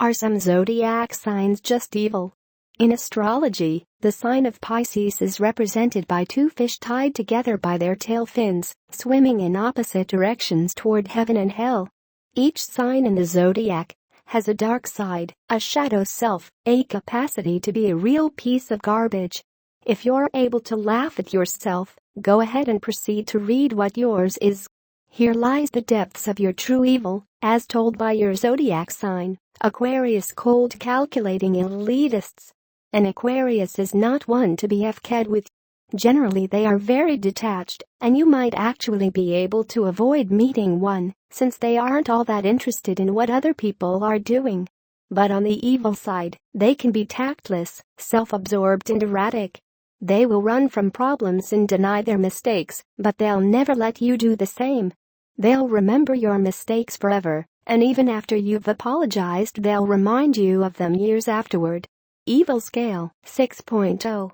Are some zodiac signs just evil? In astrology, the sign of Pisces is represented by two fish tied together by their tail fins, swimming in opposite directions toward heaven and hell. Each sign in the zodiac has a dark side, a shadow self, a capacity to be a real piece of garbage. If you're able to laugh at yourself, go ahead and proceed to read what yours is. Here lies the depths of your true evil, as told by your zodiac sign. Aquarius, cold, calculating elitists. An Aquarius is not one to be fked with. Generally they are very detached, and you might actually be able to avoid meeting one, since they aren't all that interested in what other people are doing. But on the evil side, they can be tactless, self-absorbed and erratic. They will run from problems and deny their mistakes, but they'll never let you do the same. They'll remember your mistakes forever, and even after you've apologized they'll remind you of them years afterward. Evil scale, 6.0.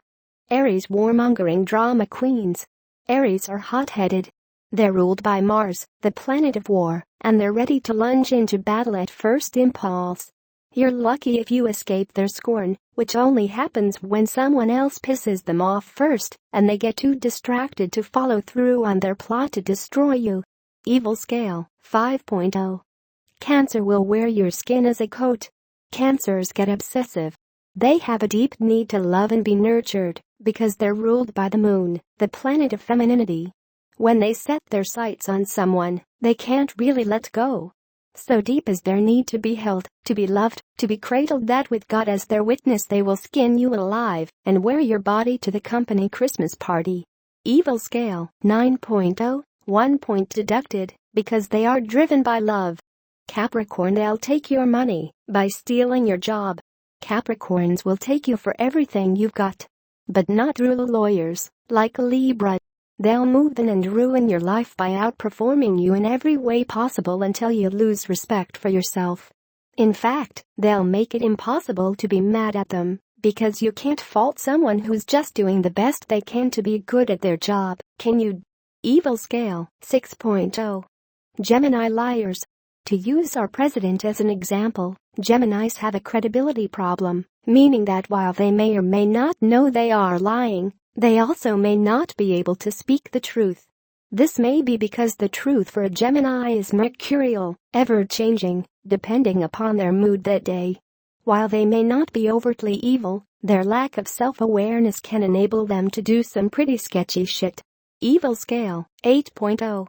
Aries, warmongering drama queens. Aries are hot-headed. They're ruled by Mars, the planet of war, and they're ready to lunge into battle at first impulse. You're lucky if you escape their scorn, which only happens when someone else pisses them off first, and they get too distracted to follow through on their plot to destroy you. Evil scale, 5.0. Cancer will wear your skin as a coat. Cancers get obsessive. They have a deep need to love and be nurtured, because they're ruled by the moon, the planet of femininity. When they set their sights on someone, they can't really let go. So deep is their need to be held, to be loved, to be cradled that with God as their witness they will skin you alive and wear your body to the company Christmas party. Evil scale, 9.0. 1 point deducted, because they are driven by love. Capricorn, they'll take your money by stealing your job. Capricorns will take you for everything you've got. But not through lawyers, like Libra. They'll move in and ruin your life by outperforming you in every way possible until you lose respect for yourself. In fact, they'll make it impossible to be mad at them, because you can't fault someone who's just doing the best they can to be good at their job, can you? Evil scale, 6.0. Gemini liars. To use our president as an example, Geminis have a credibility problem, meaning that while they may or may not know they are lying, they also may not be able to speak the truth. This may be because the truth for a Gemini is mercurial, ever-changing, depending upon their mood that day. While they may not be overtly evil, their lack of self-awareness can enable them to do some pretty sketchy shit. Evil scale, 8.0.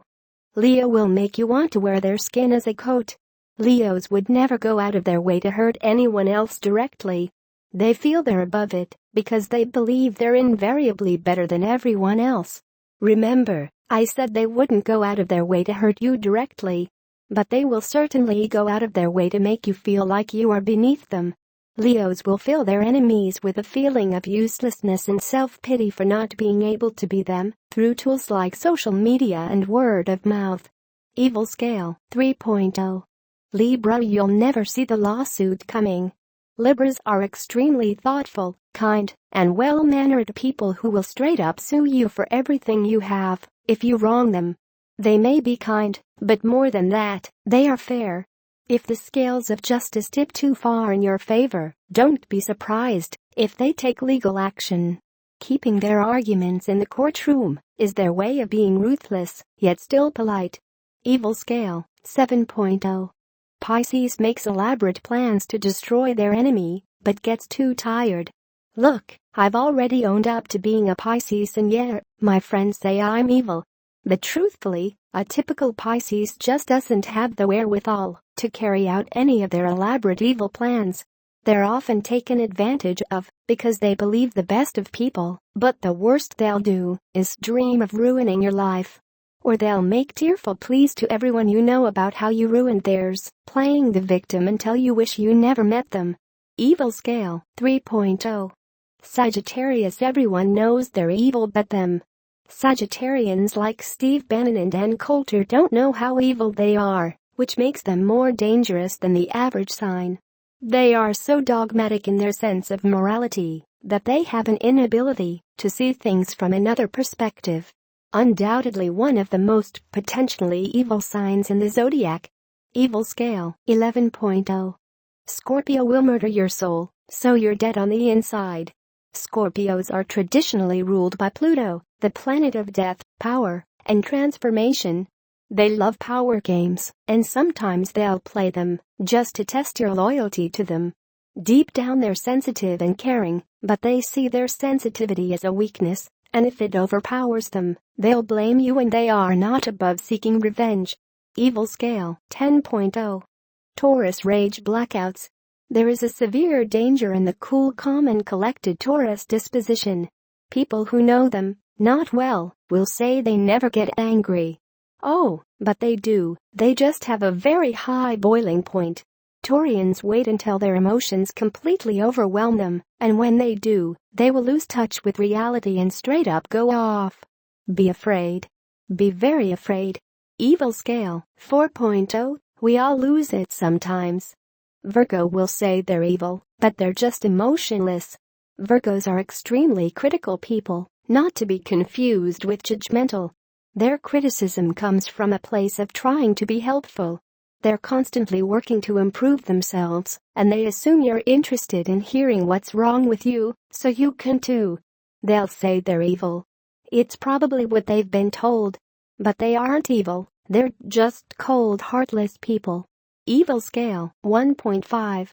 Leo will make you want to wear their skin as a coat. Leos would never go out of their way to hurt anyone else directly. They feel they're above it because they believe they're invariably better than everyone else. Remember, I said they wouldn't go out of their way to hurt you directly. But they will certainly go out of their way to make you feel like you are beneath them. Leos will fill their enemies with a feeling of uselessness and self-pity for not being able to be them through tools like social media and word of mouth. Evil scale, 3.0. Libra, you'll never see the lawsuit coming. Libras are extremely thoughtful, kind, and well-mannered people who will straight up sue you for everything you have if you wrong them. They may be kind, but more than that, they are fair. If the scales of justice tip too far in your favor, don't be surprised if they take legal action. Keeping their arguments in the courtroom is their way of being ruthless, yet still polite. Evil scale, 7.0. Pisces makes elaborate plans to destroy their enemy, but gets too tired. Look, I've already owned up to being a Pisces and yeah, my friends say I'm evil. But truthfully, a typical Pisces just doesn't have the wherewithal to carry out any of their elaborate evil plans. They're often taken advantage of because they believe the best of people, but the worst they'll do is dream of ruining your life. Or they'll make tearful pleas to everyone you know about how you ruined theirs, playing the victim until you wish you never met them. Evil scale, 3.0. Sagittarius, everyone knows they're evil but them. Sagittarians like Steve Bannon and Dan Coulter don't know how evil they are, which makes them more dangerous than the average sign. They are so dogmatic in their sense of morality that they have an inability to see things from another perspective. Undoubtedly one of the most potentially evil signs in the zodiac. Evil scale, 11.0. Scorpio will murder your soul, so you're dead on the inside. Scorpios are traditionally ruled by Pluto, the planet of death, power, and transformation. They love power games, and sometimes they'll play them just to test your loyalty to them. Deep down they're sensitive and caring, but they see their sensitivity as a weakness, and if it overpowers them, they'll blame you and they are not above seeking revenge. Evil scale 10.0. Taurus rage blackouts. There is a severe danger in the cool, calm and collected Taurus disposition. People who know them not well will say they never get angry. Oh, but they do, they just have a very high boiling point. Taurians wait until their emotions completely overwhelm them, and when they do, they will lose touch with reality and straight up go off. Be afraid. Be very afraid. Evil scale 4.0. We all lose it sometimes. Virgo will say they're evil, but they're just emotionless. Virgos are extremely critical people, not to be confused with judgmental. Their criticism comes from a place of trying to be helpful. They're constantly working to improve themselves, and they assume you're interested in hearing what's wrong with you, so you can too. They'll say they're evil. It's probably what they've been told. But they aren't evil, they're just cold, heartless people. Evil scale 1.5.